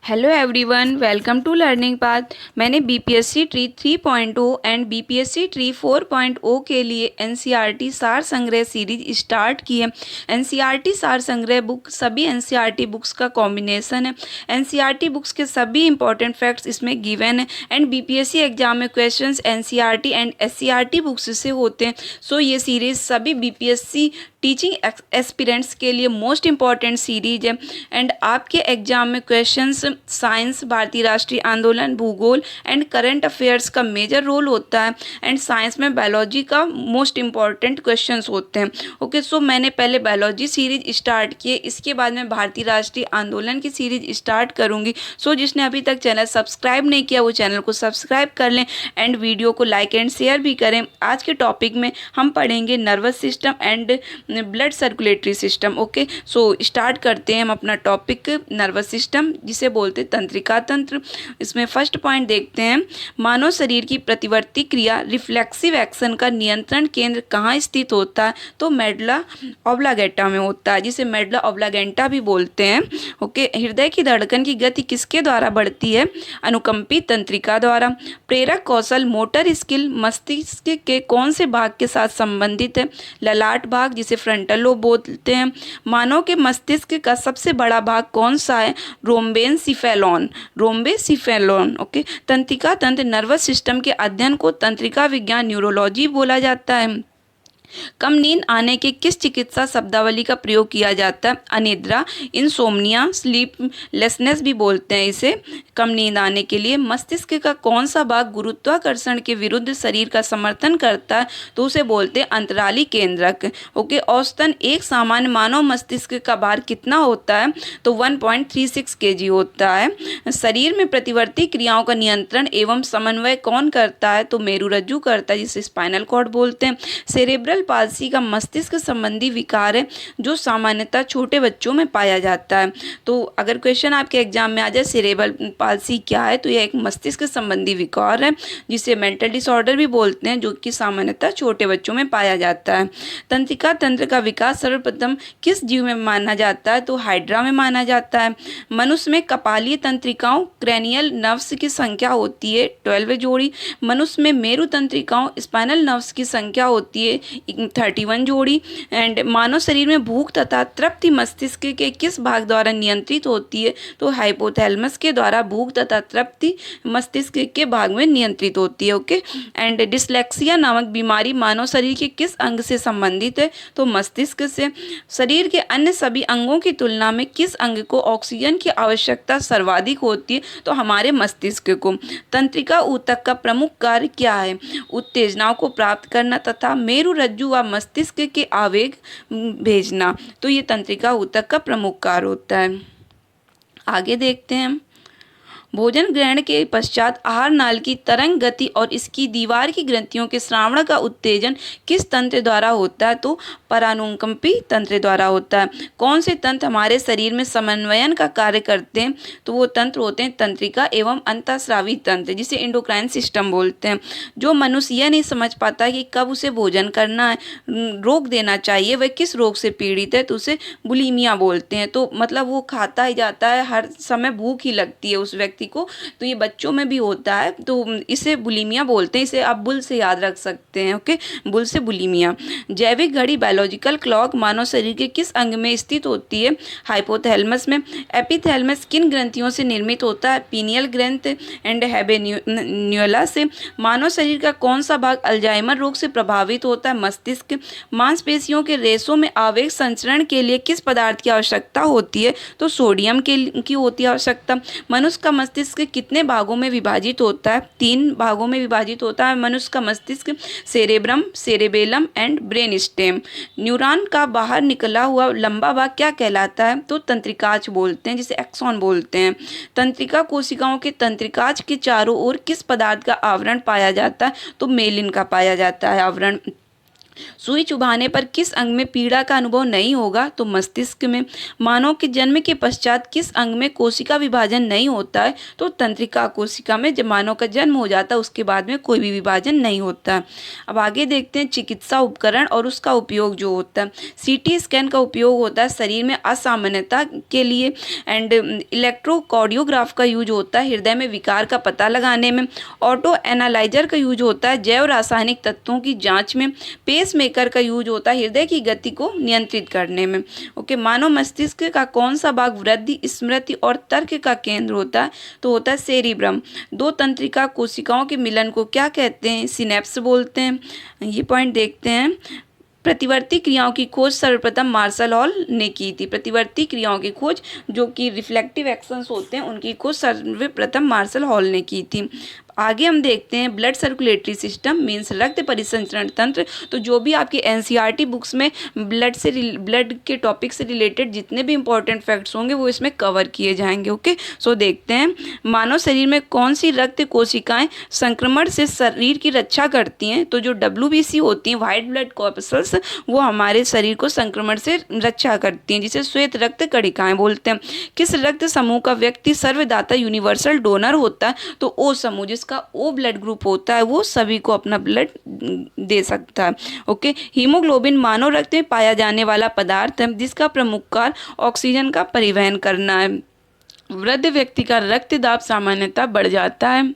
Hello everyone, welcome to learning path. मैंने BPSC TRE 3.0 and BPSC TRE 4.0 के लिए NCERT सार संग्रह सीरीज स्टार्ट की है। एनसीईआरटी सार संग्रह बुक सभी एनसीईआरटी बुक्स का कॉम्बिनेशन है। एनसीईआरटी बुक्स के सभी इंपॉर्टेंट फैक्ट्स इसमें गिवन है एंड बीपीएससी एग्जाम में questions NCERT and SCERT books से होते हैं। सो ये सीरीज सभी बीपीएससी टीचिंग एस्पिरेंट्स के लिए मोस्ट इम्पॉर्टेंट सीरीज है एंड आपके एग्जाम में क्वेश्चंस साइंस, भारतीय राष्ट्रीय आंदोलन, भूगोल एंड करंट अफेयर्स का मेजर रोल होता है एंड साइंस में बायोलॉजी का मोस्ट इम्पॉर्टेंट क्वेश्चंस होते हैं। ओके, सो मैंने पहले बायोलॉजी सीरीज स्टार्ट किए, इसके बाद मैं भारतीय राष्ट्रीय आंदोलन की सीरीज स्टार्ट करूँगी। सो जिसने अभी तक चैनल सब्सक्राइब नहीं किया वो चैनल को सब्सक्राइब कर लें एंड वीडियो को लाइक एंड शेयर भी करें। आज के टॉपिक में हम पढ़ेंगे nervous system and blood circulatory system. Okay, so start करते हैं हम अपना टॉपिक नर्वस सिस्टम, जिसे बोलते हैं तंत्रिका तंत्र। इसमें फर्स्ट पॉइंट देखते हैं, मानव शरीर की प्रतिवर्ती क्रिया रिफ्लेक्सिव एक्शन का नियंत्रण केंद्र कहाँ स्थित होता है? तो मेडुला ऑब्लांगेटा में होता है, जिसे मेडुला ऑब्लांगेटा भी बोलते हैं। ओके, हृदय की धड़कन की गति किसके द्वारा बढ़ती है? अनुकंपी तंत्रिका द्वारा। प्रेरक कौशल मोटर स्किल मस्तिष्क के कौन से भाग के साथ संबंधित है? ललाट भाग, जिसे फ्रंटल लोब बोलते हैं। मानव के मस्तिष्क का सबसे बड़ा भाग कौन सा है? रोम्बेनसिफेलॉन, रोम्बेसिफेलॉन। ओके, तंत्रिका तंत्र नर्वस सिस्टम के अध्ययन को तंत्रिका विज्ञान न्यूरोलॉजी बोला जाता है। कम नींद आने के किस चिकित्सा शब्दावली का प्रयोग किया जाता है? अनिद्रा, इंसोम्निया, स्लीपलेसनेस भी बोलते हैं इसे। कम नींद आने के लिए मस्तिष्क का कौन सा भाग गुरुत्वाकर्षण के विरुद्ध शरीर का समर्थन करता है? तो उसे बोलते हैं अंतराली केंद्रक। ओके, औसतन एक सामान्य मानव मस्तिष्क का भार कितना होता है? तो 1.36 kg होता है। शरीर में प्रतिवर्ती क्रियाओं का नियंत्रण एवं समन्वय कौन करता है? तो मेरुरज्जु करता है, जिसे स्पाइनल कॉर्ड बोलते हैं। सेरेब्रल पाल्सी का मस्तिष्क संबंधी विकार है जो सामान्यतः छोटे बच्चों में पाया जाता है। तो अगर क्वेश्चन आपके एग्जाम में आ जाए सेरेब्रल पाल्सी क्या है, तो यह एक मस्तिष्क संबंधी विकार है जिसे मेंटल डिसऑर्डर भी बोलते हैं, जो कि सामान्यतः छोटे बच्चों में पाया जाता है। तंत्रिका तंत्र का विकास सर्वप्रथम किस जीव में माना जाता है? तो हाइड्रा में माना जाता है। मनुष्य में कपालीय तंत्रिकाओं क्रेनियल नर्व्स की संख्या होती है 12 जोड़ी। मनुष्य में मेरु तंत्रिकाओं स्पाइनल नर्व्स की संख्या होती है 31 जोड़ी। एंड मानव शरीर में भूख तथा तृप्ति मस्तिष्क के किस भाग द्वारा नियंत्रित होती है? तो हाइपोथैलेमस के द्वारा भूख तथा तृप्ति मस्तिष्क के भाग में नियंत्रित होती है। ओके, एंड डिस्लेक्सिया नामक बीमारी मानव शरीर के किस अंग से संबंधित है? तो मस्तिष्क से। शरीर के अन्य सभी अंगों की तुलना में किस अंग को ऑक्सीजन की आवश्यकता सर्वाधिक होती है? तो हमारे मस्तिष्क को। तंत्रिका ऊतक का प्रमुख कार्य क्या है? उत्तेजनाओं को प्राप्त करना तथा मेरुरज्जु व मस्तिष्क के आवेग भेजना। तो ये तंत्रिका ऊतक का प्रमुख कार्य होता है। आगे देखते हैं हम, भोजन ग्रहण के पश्चात आहार नाल की तरंग गति और इसकी दीवार की ग्रंथियों के श्रावण का उत्तेजन किस तंत्र द्वारा होता है? तो परानुकंपी तंत्र द्वारा होता है। कौन से तंत्र हमारे शरीर में समन्वयन का कार्य करते हैं? तो वो तंत्र होते हैं तंत्रिका एवं अंतःस्रावी तंत्र, जिसे एंडोक्राइन सिस्टम बोलते हैं। जो मनुष्य यह नहीं समझ पाता कि कब उसे भोजन करना है, रोक देना चाहिए, वह किस रोग से पीड़ित है, तो उसे बुलिमिया बोलते हैं। तो मतलब वो खाता ही जाता है, हर समय भूख ही लगती है उस व्यक्ति को। तो ये बच्चों में भी होता है, तो इसे बुलिमिया बोलते हैं। इसे आप बुल से याद रख सकते हैं। ओके, बुल से बुलिमिया। जैविक घड़ी बायोलॉजिकल क्लॉक मानव शरीर के किस अंग में स्थित होती है? हाइपोथैलेमस में। एपिथैलेमस किन ग्रंथियों से निर्मित होता है? पीनियल ग्रंथ एंड हैबेन्यूला से। मानव शरीर का कौन सा भाग अल्जाइमर रोग से प्रभावित होता है? मस्तिष्क। मांसपेशियों के रेशों में आवेग संचरण के लिए किस पदार्थ की आवश्यकता होती है? तो सोडियम की होती है आवश्यकता। मनुष्य का मस्तिष्क कितने भागों में विभाजित होता है? 3 भागों में विभाजित होता है मनुष्य का मस्तिष्क, cerebrum, cerebellum and brain stem. Neuron का बाहर निकला हुआ लंबा भाग क्या कहलाता है? तो तंत्रिकाज बोलते हैं, जिसे एक्सॉन बोलते हैं। तंत्रिका कोशिकाओं के तंत्रिकाज के चारों ओर किस पदार्थ का आवरण पाया जाता है? तो मेलिन का पाया जाता है आवरण। सुई चुभाने पर किस अंग में पीड़ा का अनुभव नहीं होगा? तो मस्तिष्क में। मानव के जन्म के पश्चात किस अंग में कोशिका विभाजन नहीं होता है? तो तंत्रिका कोशिका में। जब मानव का जन्म हो जाता है उसके बाद में कोई भी विभाजन नहीं होता। अब आगे देखते हैं चिकित्सा उपकरण और उसका उपयोग जो होता है। सीटी स्कैन का उपयोग होता है शरीर में असामान्यता के लिए, एंड इलेक्ट्रोकार्डियोग्राफ का यूज होता है हृदय में विकार का पता लगाने में। ऑटो एनालाइजर का यूज होता है जैव रासायनिक तत्वों की जांच में। पेस मेकर का यूज होता है हृदय की गति को नियंत्रित करने में। ओके, मानव मस्तिष्क का कौन सा भाग वृद्धि, स्मृति और तर्क का केंद्र होता है? तो होता है सेरिब्रम। दो तंत्रिका कोशिकाओं के मिलन को क्या कहते हैं? सिनेप्स बोलते हैं। ये पॉइंट देखते हैं। प्रतिवर्ती क्रियाओं की खोज सर्वप्रथम मार्शल हॉल ने की थी। प्रतिवर्ती क्रियाओं की खोज जो कि रिफ्लेक्टिव एक्शंस होते हैं उनकी खोज सर्वप्रथम मार्शल हॉल ने की थी। आगे हम देखते हैं ब्लड सर्कुलेटरी सिस्टम मीन्स रक्त परिसंचरण तंत्र। तो जो भी आपकी एनसीईआरटी बुक्स में ब्लड के टॉपिक से रिलेटेड जितने भी इंपॉर्टेंट फैक्ट्स होंगे वो इसमें कवर किए जाएंगे। ओके, सो देखते हैं मानव शरीर में कौन सी रक्त कोशिकाएं संक्रमण से शरीर की रक्षा करती हैं? तो जो WBC होती हैं, व्हाइट ब्लड कॉर्पसल्स, वो हमारे शरीर को संक्रमण से रक्षा करती हैं, जिसे श्वेत रक्त कणिकाएं बोलते हैं। किस रक्त समूह का व्यक्ति सर्वदाता यूनिवर्सल डोनर होता है? तो ओ समूह, जिसका ओ ब्लड ग्रुप होता है वो सभी को अपना ब्लड दे सकता है। ओके, हीमोग्लोबिन मानव रक्त में पाया जाने वाला पदार्थ है जिसका प्रमुख कार्य ऑक्सीजन का परिवहन करना है। वृद्ध व्यक्ति का रक्त दाब सामान्यतः बढ़ जाता है।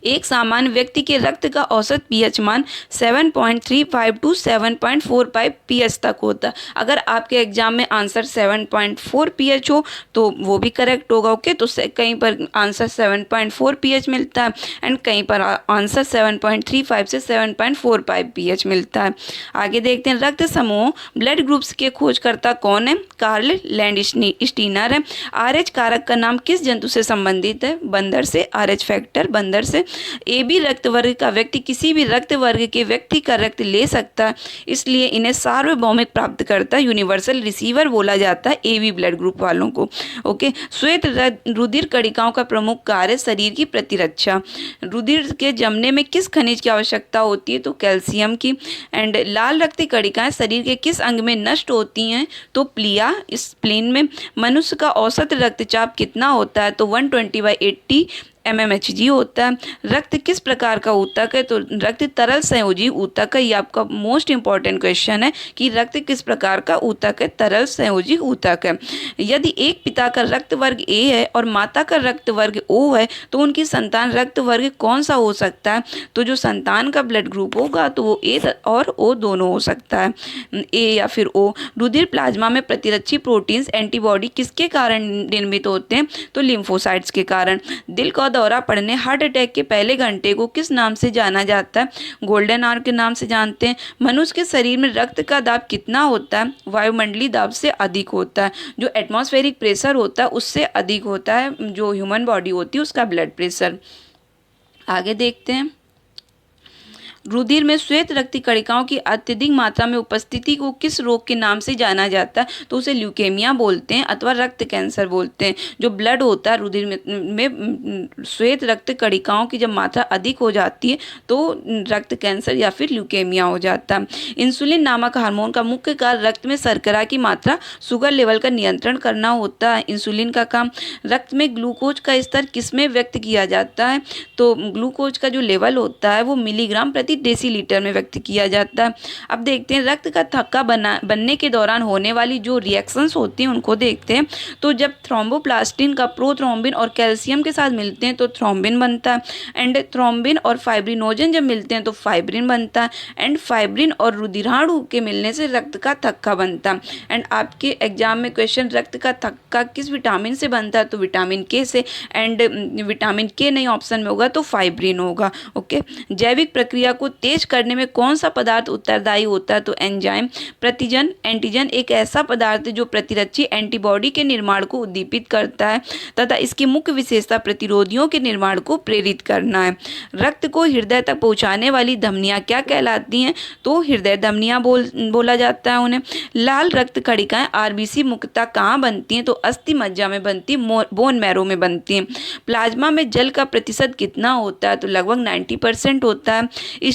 एक सामान्य व्यक्ति के रक्त का औसत पीएच मान 7.35 टू 7.45 पीएच तक होता है। अगर आपके एग्जाम में आंसर 7.4 पीएच हो तो वो भी करेक्ट होगा। ओके, तो कहीं पर आंसर 7.4 पीएच मिलता है एंड कहीं पर आंसर 7.35 से 7.45 पीएच मिलता है। आगे देखते हैं रक्त समूह ब्लड ग्रुप्स के खोजकर्ता कौन है? कार्ल लैंडस्टीनर है। RH कारक का नाम किस जंतु से संबंधित है? बंदर से। RH फैक्टर बंदर से। AB रक्त वर्ग का व्यक्ति किसी भी रक्त वर्ग के व्यक्ति का रक्त ले सकता है, इसलिए इन्हें सार्वभौमिक प्राप्तकर्ता यूनिवर्सल रिसीवर बोला जाता है AB ब्लड ग्रुप वालों को। ओके, श्वेत रुधिर कणिकाओं का प्रमुख कार्य शरीर की प्रतिरक्षा। रुधिर के जमने में किस खनिज की आवश्यकता होती है? तो कैल्शियम की। एंड लाल रक्त कणिकाएं शरीर के किस अंग में नष्ट होती हैं? तो प्लिया, स्प्लीन में। मनुष्य का औसत रक्तचाप कितना होता है? तो 120/80 mmHg होता है। रक्त किस प्रकार का ऊतक है? तो रक्त तरल संयोजी ऊतक है। ये आपका मोस्ट इंपॉर्टेंट क्वेश्चन है कि रक्त किस प्रकार का ऊतक है? तरल संयोजी ऊतक है। यदि एक पिता का रक्त वर्ग A है और माता का रक्त वर्ग O है तो उनकी संतान रक्त वर्ग कौन सा हो सकता है? तो जो संतान का ब्लड ग्रुप होगा तो वो A और O दोनों हो सकता है, A या फिर O। रुधिर प्लाज्मा में प्रतिरक्षी प्रोटीन्स एंटीबॉडी किसके कारण निर्मित होते हैं? तो लिम्फोसाइट्स के कारण। दिल का दौरा पड़ने हार्ट अटैक के पहले घंटे को किस नाम से जाना जाता है? गोल्डन आवर के नाम से जानते हैं। मनुष्य के शरीर में रक्त का दाब कितना होता है? वायुमंडलीय दाब से अधिक होता है। जो एटमॉस्फेरिक प्रेशर होता है उससे अधिक होता है जो ह्यूमन बॉडी होती है उसका ब्लड प्रेशर। आगे देखते हैं रुधिर में श्वेत रक्त कणिकाओं की अत्यधिक मात्रा में उपस्थिति को किस रोग के नाम से जाना जाता है? तो उसे ल्यूकेमिया बोलते हैं अथवा रक्त कैंसर बोलते हैं। जो ब्लड होता है रुधिर में श्वेत रक्त कणिकाओं की जब मात्रा अधिक हो जाती है तो रक्त कैंसर या फिर ल्यूकेमिया हो जाता है। इंसुलिन नामक हार्मोन का मुख्य कार्य रक्त में शर्करा की मात्रा, शुगर लेवल का नियंत्रण करना होता है। इंसुलिन का काम। रक्त में ग्लूकोज का स्तर किसमें व्यक्त किया जाता है? तो ग्लूकोज का जो लेवल होता है वो मिलीग्राम प्रति डेसीलीटर में व्यक्त किया जाता है। अब देखते हैं रक्त का थक्का बनने के दौरान होने वाली जो रिएक्शंस होती हैं उनको देखते हैं। तो जब थ्रोम्बोप्लास्टिन का प्रोथ्रोम्बिन और कैल्शियम के साथ मिलते हैं तो थ्रोम्बिन बनता है। एंड थ्रोम्बिन और फाइब्रिनोजन जब मिलते हैं तो फाइब्रिन बनता है। एंड फाइब्रिन और रुधिराणु के मिलने से रक्त का थक्का बनता है। एंड आपके एग्जाम में क्वेश्चन रक्त का थक्का किस विटामिन से बनता है? तो विटामिन के से। एंड विटामिन के नहीं ऑप्शन में होगा तो फाइब्रिन होगा। ओके, जैविक प्रक्रिया को तेज करने में कौन सा पदार्थ उत्तरदायी होता है? तो एंजाइम। प्रतिजन एंटीजन एक ऐसा पदार्थ है जो प्रतिरक्षी एंटीबॉडी के निर्माण को उद्दीपित करता है तथा इसकी मुख्य विशेषता प्रतिरोधियों के निर्माण को प्रेरित करना है। रक्त को हृदय तक पहुंचाने वाली धमनियां क्या कहलाती हैं? तो हृदय धमनियां बोला जाता है उन्हें। लाल रक्त कणिकाएं आरबीसी मुख्यतः कहाँ बनती हैं? तो अस्थि मज्जा में बनती, बोन मैरो में बनती हैं। प्लाज्मा में जल का प्रतिशत कितना होता है? तो लगभग 90% होता है।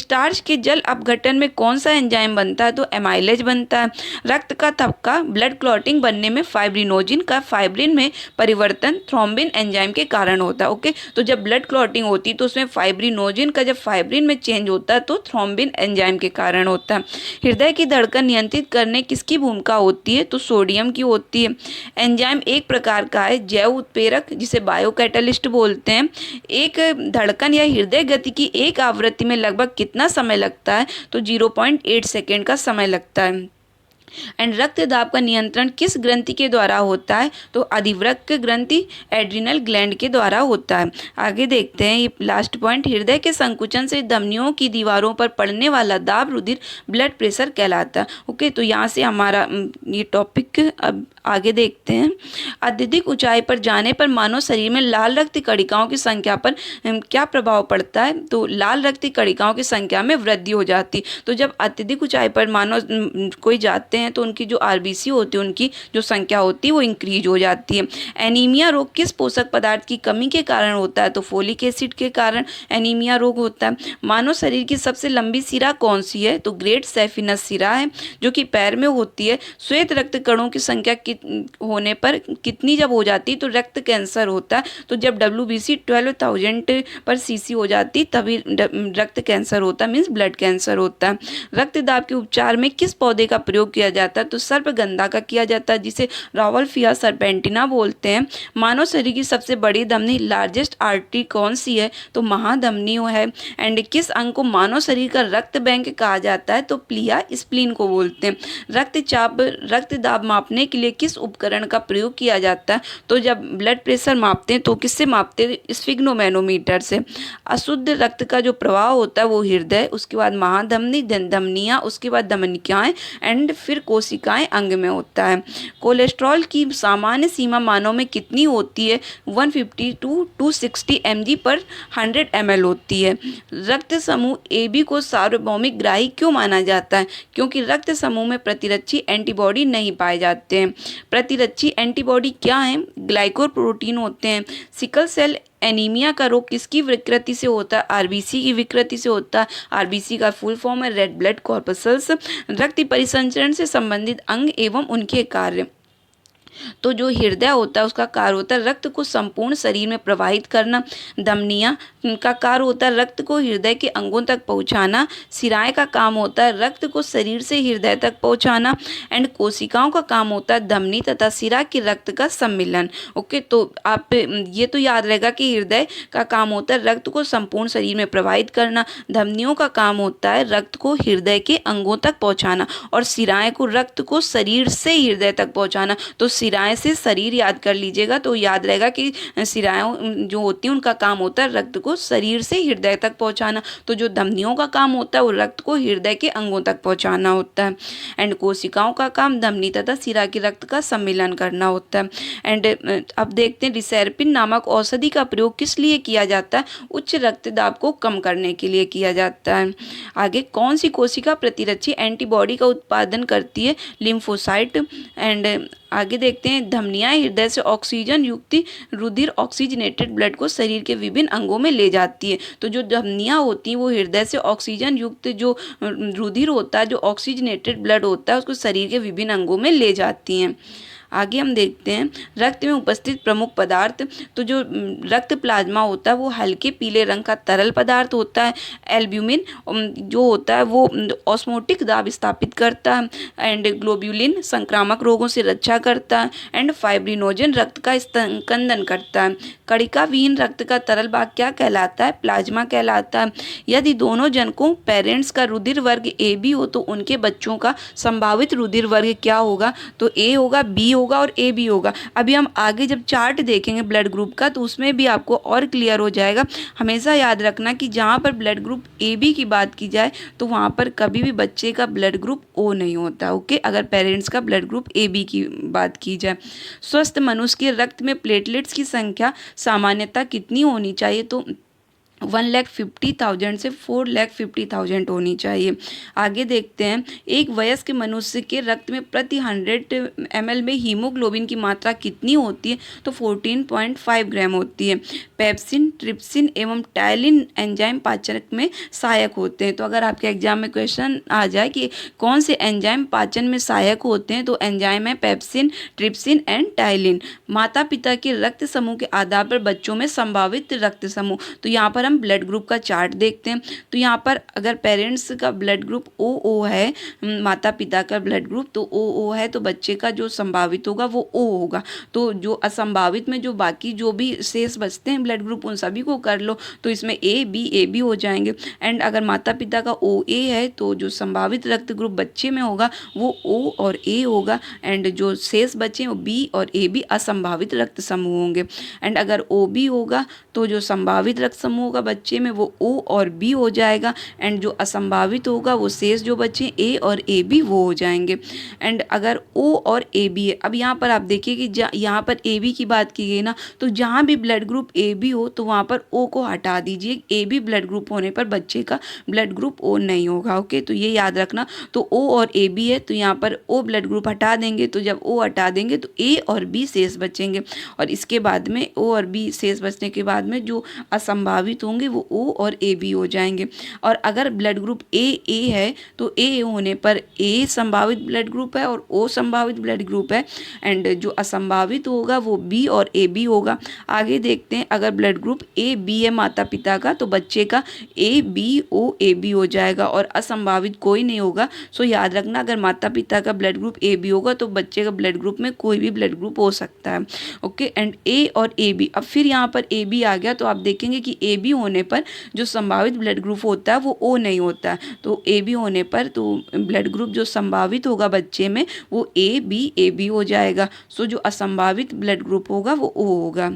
स्टार्च के जल अपघटन में कौन सा एंजाइम बनता है? तो एमाइलेज बनता है। रक्त का थपका ब्लड क्लॉटिंग बनने में फाइब्रिनोजिन का फाइब्रिन में परिवर्तन थ्रोम्बिन एंजाइम के कारण होता है। ओके, तो जब ब्लड क्लॉटिंग होती है तो उसमें फाइब्रिनोजिन का जब फाइब्रिन में चेंज होता है तो थ्रोम्बिन एंजाइम के कारण होता है। हृदय की धड़कन नियंत्रित करने किसकी भूमिका होती है? तो सोडियम की होती है। एंजाइम एक प्रकार का है जैव उत्प्रेरक जिसे बायोकैटालिस्ट बोलते हैं। एक धड़कन या हृदय गति की एक आवृत्ति में लगभग कितना समय लगता है? तो 0.8 सेकेंड का समय लगता है। एंड रक्त दाब का नियंत्रण किस ग्रंथि के द्वारा होता है? तो अधिवृक्क ग्रंथि एड्रिनल ग्लैंड के द्वारा होता है। आगे देखते हैं ये लास्ट पॉइंट, हृदय के संकुचन से धमनियों की दीवारों पर पड़ने वाला दाब रुधिर ब्लड प्रेशर कहलाता है। ओके, तो यहाँ से हमारा ये टॉपिक अब आगे देखते हैं। अत्यधिक ऊंचाई पर जाने पर मानव शरीर में लाल रक्त कणिकाओं की संख्या पर क्या प्रभाव पड़ता है? तो लाल रक्त कणिकाओं की संख्या में वृद्धि हो जाती है। तो जब अत्यधिक ऊंचाई पर मानव कोई जाते हैं तो उनकी जो आरबीसी होती है उनकी जो संख्या होती है वो इंक्रीज हो जाती है। एनीमिया रोग किस पोषक पदार्थ की कमी के कारण होता है? तो फोलिक एसिड के कारण एनीमिया रोग होता है। मानव शरीर की सबसे लंबी सिरा कौन सी है? तो ग्रेट सैफिनस सिरा है जो कि पैर में होती है। श्वेत रक्त कणों की संख्या होने पर कितनी जब हो जाती तो रक्त कैंसर होता है? तो जब WBC 12,000 पर सीसी हो जाती तभी रक्त कैंसर होता है, मीन्स ब्लड कैंसर होता है। रक्त दाब के उपचार में किस पौधे का प्रयोग किया जाता है? तो सर्पगंधा का किया जाता है जिसे रावल्फिया सर्पेंटिना बोलते हैं। मानव शरीर की सबसे बड़ी धमनी लार्जेस्ट आर्टरी कौन सी है? तो महाधमनी है। एंड किस अंग को मानव शरीर का रक्त बैंक कहा जाता है? तो प्लिया स्प्लीन को बोलते हैं। रक्तचाप रक्त दाब मापने के लिए किस उपकरण का प्रयोग किया जाता है? तो जब ब्लड प्रेशर मापते हैं तो किससे मापते हैं? स्फिग्नोमैनोमीटर से। अशुद्ध रक्त का जो प्रवाह होता है वो हृदय, उसके बाद महाधमनी, धमनियाँ, उसके बाद धमनिकाएं एंड फिर कोशिकाएं अंग में होता है। कोलेस्ट्रॉल की सामान्य सीमा मानव में कितनी होती है? 150 to 260 mg पर 100 ml होती है। रक्त समूह AB को सार्वभौमिक ग्राही क्यों माना जाता है? क्योंकि रक्त समूह में प्रतिरक्षी एंटीबॉडी नहीं पाए जाते हैं। प्रतिरक्षी एंटीबॉडी क्या है? ग्लाइकोप्रोटीन होते हैं। सिकल सेल एनीमिया का रोग किसकी विकृति से होता है? आरबीसी की विकृति से होता है। आरबीसी का फुल फॉर्म है रेड ब्लड कॉर्पसल्स। रक्त परिसंचरण से संबंधित अंग एवं उनके कार्य। तो जो हृदय होता है उसका कार्य होता है रक्त को संपूर्ण शरीर में प्रवाहित करना। धमनियाँ का कार्य होता है रक्त को हृदय के अंगों तक पहुँचाना। सिराएं का काम होता है रक्त को शरीर से हृदय तक पहुँचाना। एंड कोशिकाओं का काम होता है धमनी तथा सिरा के रक्त का सम्मिलन। ओके, तो आप ये तो याद रहेगा कि हृदय का काम होता है रक्त को संपूर्ण शरीर में प्रवाहित करना। धमनियों का काम होता है रक्त को हृदय के अंगों तक पहुँचाना और सिराएं को रक्त को शरीर से हृदय तक पहुँचाना। तो सिराएं से शरीर याद कर लीजिएगा तो याद रहेगा कि सिराएं जो होती हैं उनका काम होता है रक्त को शरीर से हृदय तक पहुंचाना। तो जो धमनियों का काम होता है वो रक्त को हृदय के अंगों तक पहुंचाना होता है। एंड कोशिकाओं का काम धमनी तथा सिरा के रक्त का सम्मिलन करना होता है। एंड अब देखते हैं रिसेरपिन नामक औषधि का प्रयोग किस लिए किया जाता है? उच्च रक्तदाब को कम करने के लिए किया जाता है। आगे कौन सी कोशिका प्रतिरक्षी एंटीबॉडी का उत्पादन करती है? लिम्फोसाइट। एंड आगे देखते हैं धमनियाँ हृदय से ऑक्सीजन युक्त रुधिर ऑक्सीजनेटेड ब्लड को शरीर के विभिन्न अंगों में ले जाती है। तो जो धमनियाँ होती हैं वो हृदय से ऑक्सीजन युक्त जो रुधिर होता है, जो ऑक्सीजनेटेड ब्लड होता है, उसको शरीर के विभिन्न अंगों में ले जाती हैं। आगे हम देखते हैं रक्त में उपस्थित प्रमुख पदार्थ। तो जो रक्त प्लाज्मा होता है वो हल्के पीले रंग का तरल पदार्थ होता है। एल्ब्यूमिन जो होता है वो ऑस्मोटिक दाब स्थापित करता है। एंड ग्लोब्यूलिन संक्रामक रोगों से रक्षा करता है। एंड फाइब्रिनोजन रक्त का स्तंकन करता है। कणिका विहीन रक्त का तरल भाग क्या कहलाता है? प्लाज्मा कहलाता है। यदि दोनों जनकों पेरेंट्स का रुधिर वर्ग AB हो तो उनके बच्चों का संभावित रुधिर वर्ग क्या होगा? तो A होगा, B होगा और AB होगा। अभी हम आगे जब चार्ट देखेंगे ब्लड ग्रुप का तो उसमें भी आपको और क्लियर हो जाएगा। हमेशा याद रखना कि जहाँ पर ब्लड ग्रुप AB की बात की जाए तो वहाँ पर कभी भी बच्चे का ब्लड ग्रुप O नहीं होता। ओके, अगर पेरेंट्स का ब्लड ग्रुप AB की बात की जाए। स्वस्थ मनुष्य के रक्त में प्लेटलेट्स की संख्या सामान्यतः कितनी होनी चाहिए? तो 1,50,000 से 4,50,000 होनी चाहिए। आगे देखते हैं, एक वयस्क मनुष्य के रक्त में प्रति 100 ml में हीमोग्लोबिन की मात्रा कितनी होती है? तो 14.5 ग्राम होती है। पेप्सिन, ट्रिप्सिन एवं टाइलिन एंजाइम पाचन में सहायक होते हैं। तो अगर आपके एग्जाम में क्वेश्चन आ जाए कि कौन से एंजाइम पाचन में सहायक होते हैं, तो एंजाइम है पेप्सिन, ट्रिप्सिन एंड टाइलिन। माता पिता के रक्त समूह के आधार पर बच्चों में संभावित रक्त समूह, तो यहाँ पर हम ब्लड ग्रुप का चार्ट देखते हैं। तो यहाँ पर अगर पेरेंट्स का ब्लड ग्रुप ओ है, माता पिता का ब्लड ग्रुप तो ओ है, तो बच्चे का जो संभावित होगा वो ओ होगा। तो जो असंभावित में जो बाकी जो भी शेष बचते हैं ब्लड ग्रुप, उन सभी को कर लो, तो इसमें ए बी हो जाएंगे। एंड अगर माता पिता का ओ ए है, तो जो संभावित रक्त ग्रुप बच्चे में होगा वो ओ और ए होगा। एंड जो शेष बचे वो बी और ए बी असंभावित रक्त समूह होंगे। एंड अगर ओ बी होगा, तो जो संभावित रक्त समूह होगा बच्चे में वो ओ और बी हो जाएगा। एंड जो असंभावित होगा वो शेष जो बचे ए और ए बी वो हो जाएंगे। एंड अगर ओ और ए बी है, अब यहाँ पर आप देखिए कि यहाँ पर ए बी की बात की गई ना, तो जहाँ भी ब्लड ग्रुप ए बी हो तो वहाँ पर ओ को हटा दीजिए। ए बी ब्लड ग्रुप होने पर बच्चे का ब्लड ग्रुप ओ नहीं होगा। ओके, तो ये याद रखना। तो ओ और ए बी है, तो यहाँ पर ओ ब्लड ग्रुप हटा देंगे, तो जब ओ हटा देंगे तो ए और बी शेष बचेंगे। और इसके बाद में ओ और बी शेष बचने के बाद में जो असंभावित होंगे वो ओ और ए बी हो जाएंगे। और अगर ब्लड ग्रुप ए है, तो ए होने पर ए संभावित ब्लड ग्रुप है और ओ संभावित ब्लड ग्रुप है। एंड जो असंभावित होगा वो बी और ए बी होगा। आगे देखते हैं, अगर ब्लड ग्रुप ए बी है माता पिता का, तो बच्चे का A B O A B हो जाएगा और असंभावित कोई नहीं होगा। सो याद रखना, अगर माता पिता का ब्लड ग्रुप ए बी होगा तो बच्चे का ब्लड ग्रुप में कोई भी ब्लड ग्रुप हो सकता है। ओके, एंड ए और ए बी, अब फिर यहाँ पर ए बी आ गया, तो आप देखेंगे कि ए बी होने पर जो संभावित ब्लड ग्रुप होता है वो ओ नहीं होता है। तो ए बी होने पर तो ब्लड ग्रुप जो संभावित होगा बच्चे में वो ए बी हो जाएगा। सो जो असंभावित ब्लड ग्रुप होगा वो ओ होगा।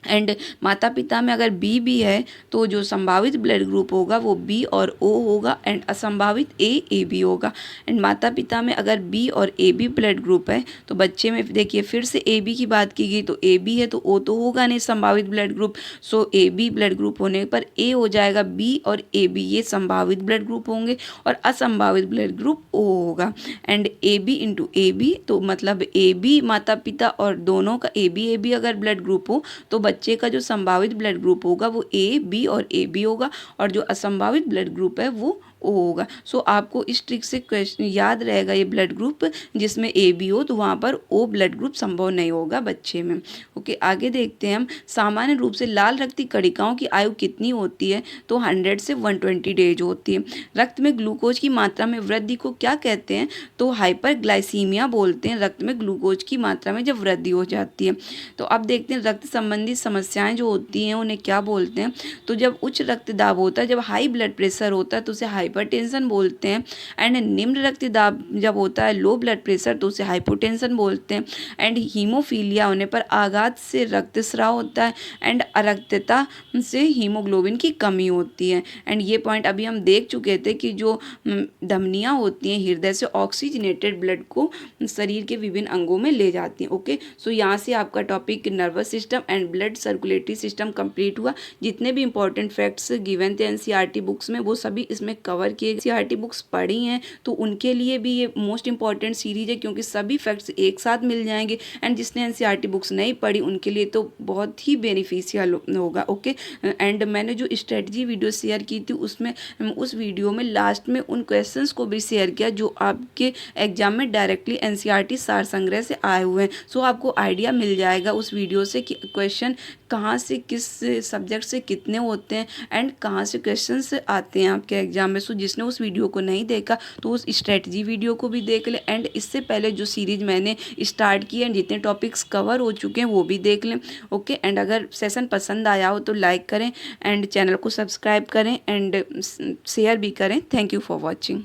एंड माता पिता में अगर बी भी है, तो जो संभावित ब्लड ग्रुप होगा वो बी और ओ होगा। एंड असंभावित ए बी होगा। एंड माता पिता में अगर बी और ए बी ब्लड ग्रुप है, तो बच्चे में देखिए फिर से ए बी की बात की गई, तो ए बी है तो ओ तो होगा नहीं संभावित blood group. So A B blood group होने पर ए हो जाएगा। बी और ए बी ये संभावित ब्लड ग्रुप होंगे और असंभावित ब्लड ग्रुप ओ होगा। And A B into A B, तो मतलब ए बी माता पिता और दोनों का ए बी अगर ब्लड ग्रुप हो, तो बच्चे का जो संभावित ब्लड ग्रुप होगा वो ए बी और ए बी होगा और जो असंभावित ब्लड ग्रुप है वो ओ होगा। सो आपको इस ट्रिक से क्वेश्चन याद रहेगा, ये ब्लड ग्रुप जिसमें ए बी हो तो वहाँ पर ओ ब्लड ग्रुप संभव नहीं होगा बच्चे में। ओके, आगे देखते हैं हम, सामान्य रूप से लाल रक्त की कणिकाओं की आयु कितनी होती है? तो 100 से 120 डेज होती है। रक्त में ग्लूकोज की मात्रा में वृद्धि को क्या कहते हैं? तो हाइपरग्लाइसीमिया बोलते हैं, रक्त में ग्लूकोज की मात्रा में जब वृद्धि हो जाती है। तो अब देखते हैं रक्त संबंधी समस्याएं जो होती हैं उन्हें क्या बोलते हैं? तो जब उच्च रक्तदाब होता है, जब हाई ब्लड प्रेशर होता है तो उसे हाइपरटेंशन बोलते हैं। एंड निम्न रक्तदाब जब होता है, लो ब्लड प्रेशर, तो उसे हाइपोटेंशन बोलते हैं। एंड हीमोफीलिया होने पर आघात से रक्तस्राव होता है। एंड अरक्तता से हीमोग्लोबिन की कमी होती है। एंड ये पॉइंट अभी हम देख चुके थे कि जो धमनियाँ होती हैं हृदय से ऑक्सीजनेटेड ब्लड को शरीर के विभिन्न अंगों में ले जाती हैं। ओके, सो यहाँ से आपका topic nervous system and blood circulatory system complete हुआ। जितने भी इंपॉर्टेंट फैक्ट्स गिवन थे एनसीईआरटी बुक्स में वो सभी इसमें कवर किए। एनसीईआरटी बुक्स पढ़ी हैं तो उनके लिए भी ये मोस्ट इंपॉर्टेंट सीरीज है, क्योंकि सभी फैक्ट्स एक साथ मिल जाएंगे। एंड जिसने एनसीईआरटी बुक्स नहीं पढ़ी उनके लिए तो बहुत ही बेनिफिशियल होगा। ओके, एंड मैंने जो स्ट्रेटजी वीडियो शेयर की थी उसमें उस वीडियो में लास्ट में उन क्वेश्चंस को भी शेयर किया जो आपके एग्जाम में डायरेक्टली एनसीईआरटी सार संग्रह से आए हुए हैं। सो आपको आइडिया मिल जाएगा उस वीडियो से कि क्वेश्चन कहाँ से किस सब्जेक्ट से कितने होते हैं एंड कहाँ से क्वेश्चंस आते हैं आपके एग्जाम में। सो जिसने उस वीडियो को नहीं देखा तो उस स्ट्रेटजी वीडियो को भी देख ले। एंड इससे पहले जो सीरीज मैंने स्टार्ट की है जितने टॉपिक्स कवर हो चुके हैं वो भी देख लें। ओके, एंड अगर सेशन पसंद आया हो तो लाइक करें एंड चैनल को सब्सक्राइब करें एंड शेयर भी करें। Thank you for watching.